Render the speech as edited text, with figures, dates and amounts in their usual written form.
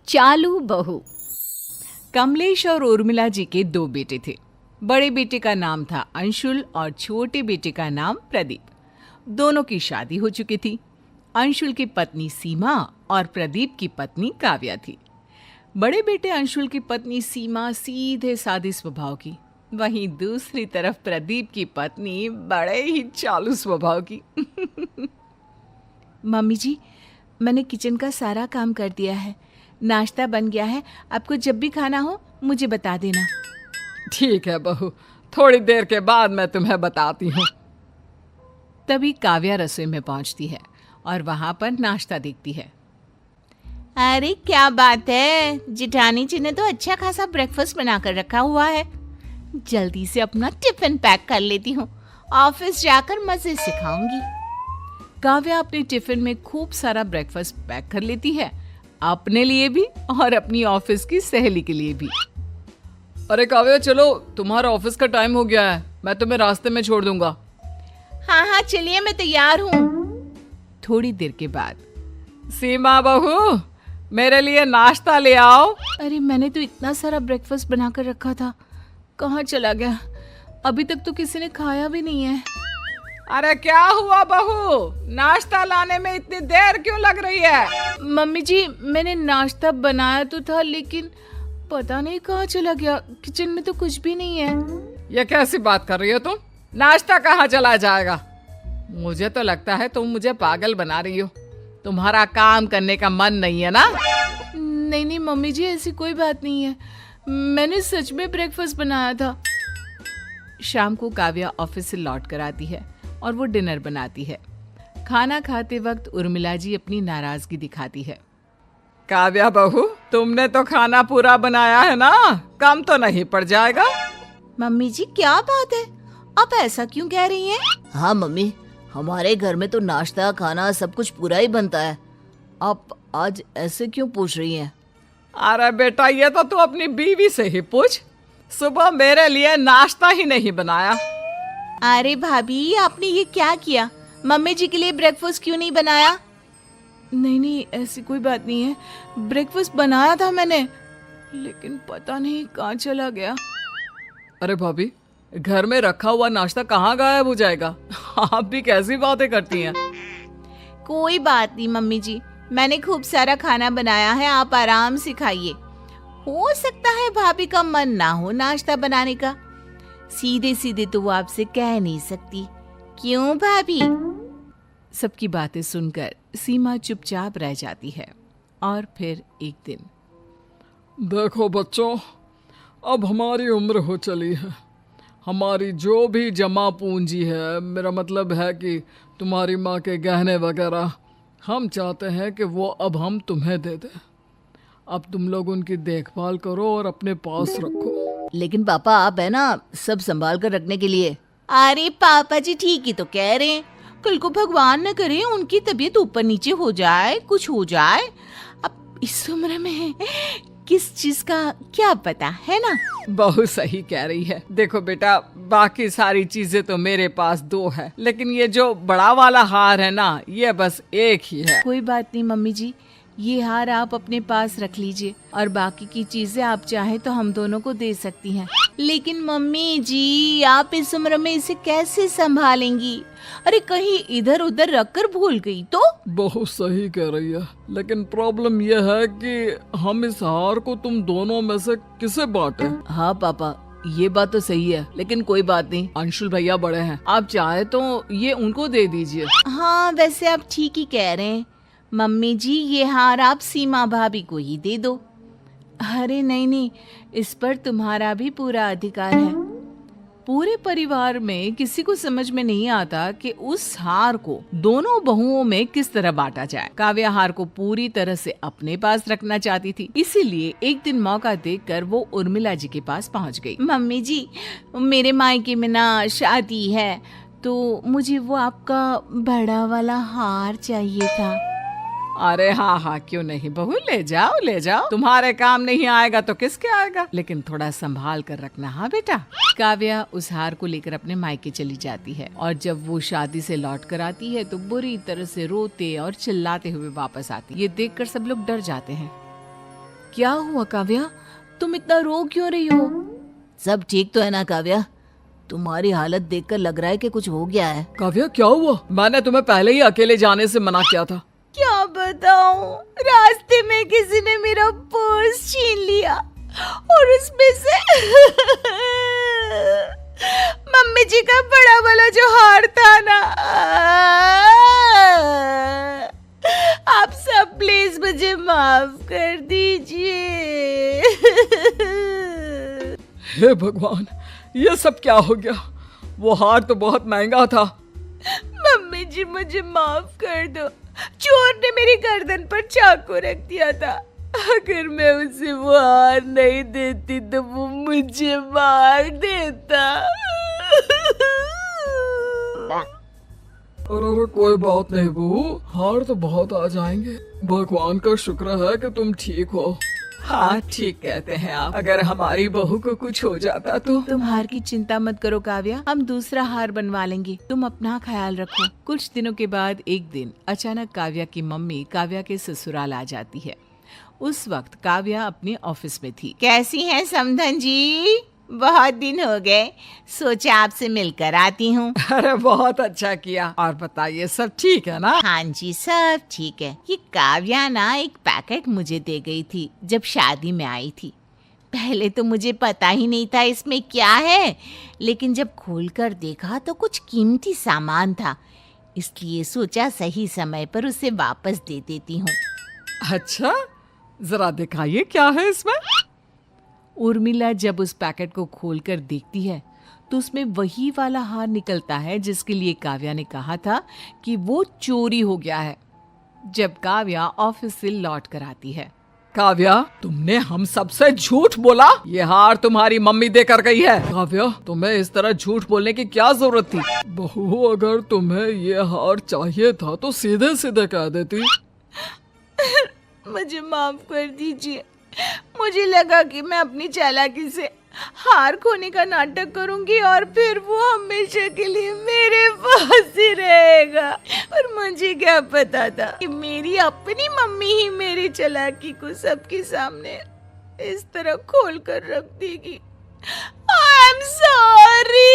चालू बहू। कमलेश और उर्मिला जी के 2 बेटे थे। बड़े बेटे का नाम था अंशुल और छोटे बेटे का नाम प्रदीप। दोनों की शादी हो चुकी थी। अंशुल की पत्नी सीमा और प्रदीप की पत्नी काव्या थी। बड़े बेटे अंशुल की पत्नी सीमा सीधे सादी स्वभाव की, वहीं दूसरी तरफ प्रदीप की पत्नी बड़े ही चालू स्वभाव की। मम्मी जी, मैंने किचन का सारा काम कर दिया है, नाश्ता बन गया है। आपको जब भी खाना हो मुझे बता देना। ठीक है बहू, थोड़ी देर के बाद मैं तुम्हें बताती हूँ। तभी काव्या रसोई में पहुंचती है और वहां पर नाश्ता देखती है। अरे क्या बात है, जिठानी जी ने तो अच्छा खासा ब्रेकफास्ट बनाकर रखा हुआ है। जल्दी से अपना टिफिन पैक कर लेती हूँ, ऑफिस जाकर मजे से खाऊंगी। काव्या अपने टिफिन में खूब सारा ब्रेकफास्ट पैक कर लेती है, अपने लिए भी और अपनी ऑफिस की सहेली के लिए भी। अरे काव्या, चलो, तुम्हारा ऑफिस का टाइम हो गया है, मैं तुम्हें रास्ते में छोड़ दूंगा। हाँ, चलिए, मैं तैयार हूँ। थोड़ी देर के बाद, सीमा बहू, मेरे लिए नाश्ता ले आओ। अरे मैंने तो इतना सारा ब्रेकफास्ट बनाकर रखा था, कहाँ चला गया? अभी तक तो किसी ने खाया भी नहीं है। अरे क्या हुआ बहू, नाश्ता लाने में इतनी देर क्यों लग रही है? मम्मी जी, मैंने नाश्ता बनाया तो था, लेकिन पता नहीं कहाँ चला गया। किचन में तो कुछ भी नहीं है। ये कैसी बात कर रही हो तुम? नाश्ता कहाँ चला जाएगा? मुझे तो लगता है तुम मुझे पागल बना रही हो। तुम्हारा काम करने का मन नहीं है ना? नहीं मम्मी जी, ऐसी कोई बात नहीं है, मैंने सच में ब्रेकफास्ट बनाया था। शाम को काव्या ऑफिस से लौट कर आती है और वो डिनर बनाती है। खाना खाते वक्त उर्मिला जी अपनी नाराजगी दिखाती है। काव्या बहू, तुमने तो खाना पूरा बनाया है ना, कम तो नहीं पड़ जाएगा? मम्मी जी क्या बात है, आप ऐसा क्यों कह रही हैं? हाँ मम्मी, हमारे घर में तो नाश्ता खाना सब कुछ पूरा ही बनता है। आप आज ऐसे क्यों पूछ रही हैं? अरे बेटा, ये तो तू अपनी बीवी से ही पूछ। सुबह मेरे लिए नाश्ता ही नहीं बनाया। अरे भाभी, आपने ये क्या किया? मम्मी जी के लिए ब्रेकफास्ट क्यों नहीं बनाया? नहीं, ऐसी कोई बात नहीं है, ब्रेकफास्ट बनाया था मैंने, लेकिन पता नहीं कहाँ चला गया। अरे भाभी, घर में रखा हुआ नाश्ता कहाँ गायब हो जाएगा? आप भी कैसी बातें करती हैं? कोई बात नहीं मम्मी जी, मैंने खूब सारा खाना बनाया है, आप आराम से खाइए। हो सकता है भाभी का मन ना हो नाश्ता बनाने का, सीधे सीधे तो वो आपसे कह नहीं सकती, क्यों भाभी? सबकी बातें सुनकर सीमा चुपचाप रह जाती है। और फिर एक दिन, देखो बच्चों, अब हमारी उम्र हो चली है। हमारी जो भी जमा पूंजी है, मेरा मतलब है कि तुम्हारी माँ के गहने वगैरह, हम चाहते हैं कि वो अब हम तुम्हें दे दें। अब तुम लोग उनकी देखभाल करो और अपने पास रखो। लेकिन पापा, आप है ना सब संभाल कर रखने के लिए। अरे पापा जी ठीक ही तो कह रहे हैं, कल को भगवान न करे उनकी तबीयत ऊपर नीचे हो जाए, कुछ हो जाए। अब इस उम्र में किस चीज का क्या पता है ना? बहुत सही कह रही है। देखो बेटा, बाकी सारी चीजें तो मेरे पास 2 है, लेकिन ये जो बड़ा वाला हार है ना, ये बस एक ही है। कोई बात नहीं मम्मी जी, ये हार आप अपने पास रख लीजिए और बाकी की चीजें आप चाहे तो हम दोनों को दे सकती हैं। लेकिन मम्मी जी, आप इस उम्र में इसे कैसे संभालेंगी? अरे कहीं इधर उधर रखकर भूल गई तो? बहुत सही कह रही है, लेकिन प्रॉब्लम यह है कि हम इस हार को तुम दोनों में से किसे बांटे? हाँ पापा, ये बात तो सही है, लेकिन कोई बात नहीं, अंशुल भैया बड़े हैं, आप चाहे तो ये उनको दे दीजिए। हाँ, वैसे आप ठीक ही कह रहे हैं मम्मी जी, ये हार आप सीमा भाभी को ही दे दो। अरे नहीं, इस पर तुम्हारा भी पूरा अधिकार है। पूरे परिवार में किसी को समझ में नहीं आता कि उस हार को दोनों बहुओं में किस तरह बांटा जाए। काव्या हार को पूरी तरह से अपने पास रखना चाहती थी, इसीलिए एक दिन मौका देखकर वो उर्मिला जी के पास पहुंच गई। मम्मी जी, मेरे मायके में ना शादी है, तो मुझे वो आपका बड़ा वाला हार चाहिए था। अरे हाँ, क्यों नहीं बहू, ले जाओ, तुम्हारे काम नहीं आएगा तो किसके आएगा, लेकिन थोड़ा संभाल कर रखना। हाँ बेटा। काव्या उस हार को लेकर अपने मायके चली जाती है और जब वो शादी से लौट कर आती है तो बुरी तरह से रोते और चिल्लाते हुए वापस आती है। ये देखकर सब लोग डर जाते हैं। क्या हुआ काव्या, तुम इतना रो क्यों रही हो? सब ठीक तो है ना काव्या? तुम्हारी हालत देखकर लग रहा है कि कुछ हो गया है। काव्या क्या हुआ? मैंने तुम्हें पहले ही अकेले जाने से मना किया था। क्या बताऊं, रास्ते में किसी ने मेरा पर्स छीन लिया और उसमें से मम्मी जी का बड़ा वाला जो हार था ना। आप सब प्लीज मुझे माफ कर दीजिए। हे भगवान, ये सब क्या हो गया? वो हार तो बहुत महंगा था। मम्मी जी मुझे माफ कर दो, चोर ने मेरी गर्दन पर चाकू रख दिया था। अगर मैं उसे वो हार नहीं देती तो वो मुझे मार देता। अरे कोई बात नहीं बहू, हार तो बहुत आ जाएंगे। भगवान का शुक्र है कि तुम ठीक हो। हाँ ठीक कहते हैं आप। अगर हमारी बहू को कुछ हो जाता तो। तुम हार की चिंता मत करो काव्या, हम दूसरा हार बनवा लेंगे। तुम अपना ख्याल रखो। कुछ दिनों के बाद एक दिन अचानक काव्या की मम्मी काव्या के ससुराल आ जाती है। उस वक्त काव्या अपने ऑफिस में थी। कैसी हैं समधन जी? बहुत दिन हो गए, सोचा आपसे मिलकर आती हूँ। अरे बहुत अच्छा किया। और बताइए सब ठीक है ना? हाँ जी सब ठीक है। ये काव्या ना एक पैकेट मुझे दे गई थी जब शादी में आई थी। पहले तो मुझे पता ही नहीं था इसमें क्या है, लेकिन जब खोलकर देखा तो कुछ कीमती सामान था, इसलिए सोचा सही समय पर उसे वापस दे देती हूँ। अच्छा, जरा दिखाइए क्या है इसमें। उर्मिला जब उस पैकेट को खोलकर देखती है तो उसमें वही वाला हार निकलता है जिसके लिए काव्या ने कहा था कि वो चोरी हो गया है। जब काव्या ऑफिस से लौट कर आती है। काव्या, तुमने हम सबसे झूठ बोला। ये हार तुम्हारी मम्मी देकर गई है। काव्या, तुम्हें इस तरह झूठ बोलने की क्या जरूरत थी? बहू, अगर तुम्हें ये हार चाहिए था तो सीधे सीधे कह देती। मुझे माफ कर दीजिए, मुझे लगा कि मैं अपनी चालाकी से हार खोने का नाटक करूंगी और फिर वो हमेशा के लिए मेरे पास ही रहेगा। और मुझे क्या पता था कि मेरी अपनी मम्मी ही मेरी चालाकी को सबके सामने इस तरह खोल कर रख देगी। I am sorry.